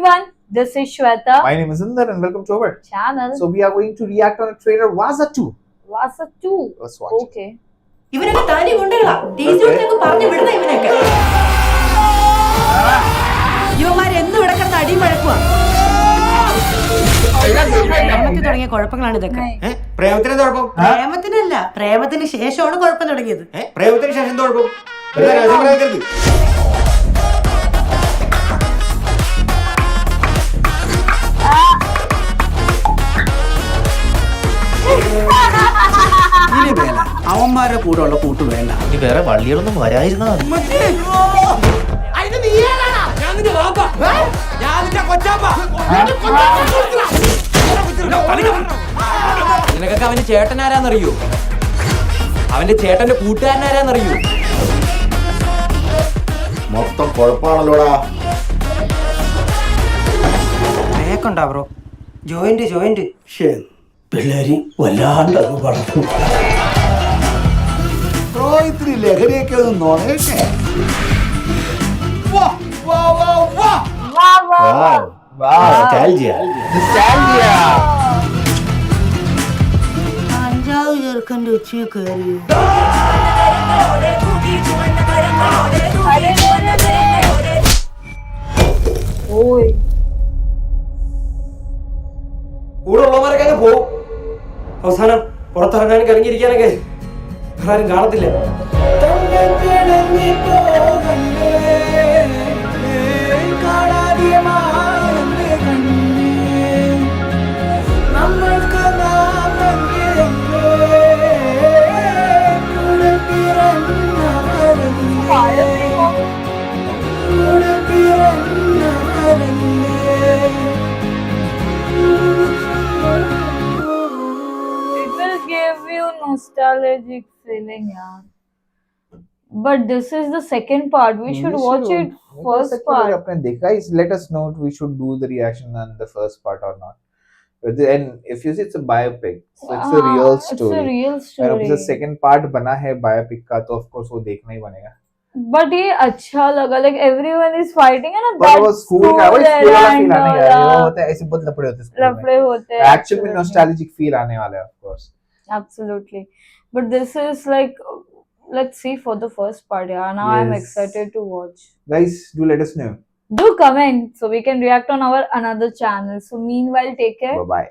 everyone, this is Shweta. My name is Inder and welcome to our channel. So we are going to react on a trailer Waza 2. Waza 2. Let's watch it. Okay. ഇവനൊക്കെ താനെ കൊണ്ടുവരാ ടീച്ചറൊക്കെ പറഞ്ഞു വിടുന്ന ഇവനൊക്കെ യുവമാരെ എന്നും ഇവിടെ കിടന്ന് അടിയും വഴക്കുവാ പ്രേമത്തിൽ തുടങ്ങിയ കുഴപ്പങ്ങളാണ് ഇതൊക്കെ പ്രേമത്തിന് കുഴപ്പം പ്രേമത്തിനല്ല പ്രേമത്തിന് ശേഷമാണ് കുഴപ്പം തുടങ്ങിയത് പ്രേമത്തിന് ശേഷം കുഴപ്പം അവന്മാരുടെ കൂടെ ഉള്ള കൂട്ട് വേണ്ട ഇനി വേറെ വള്ളികളൊന്നും വരായിരുന്നാ നിനക്കൊക്കെ അവന്റെ ചേട്ടൻ ആരാന്നറിയോ അവന്റെ ചേട്ടന്റെ കൂട്ടുകാരനാരാന്നറിയോ മൊത്തം കുഴപ്പമാണല്ലോടാ കേക്കുണ്ടാ ബ്രോ ജോയിന്റ് പിള്ളേര് വല്ലാണ്ട് അങ്ങ് വളർന്നു ഇത്തിരി ലഹരിയൊക്കെ ഒന്ന് നോക്കട്ടെ അഞ്ചാവ് ചെറുക്കൻ്റെ ഉച്ച കയറി Oi. കൂടെ ഉള്ളവരൊക്കെ അങ്ങ് പോവും അവസാനം പുറത്തിറങ്ങാനും കറങ്ങിയിരിക്കാനൊക്കെ ആരും കാണത്തില്ല Give you nostalgic feeling, yeah. But this is the second part. We should watch it first part. Guys, let us know if we should do the reaction on the first part or not. And if you see, it's a biopic, so it's a real story. It's a real story. And if the second part बना है biopic का, तो of course वो देखना ही बनेगा. But ये अच्छा लगा, like everyone is fighting है ना. But वो school का वो school वाला feel आने वाला है. वो होता है ऐसे बहुत लफड़े होते हैं. लफड़े होते हैं. Actually में nostalgic feel आने वाला है, of course. Absolutely. But this is like, let's see for the first part. Yeah, now I'm excited to watch. Guys, do let us know. Do comment so we can react on our another channel. So meanwhile, take care. Bye bye.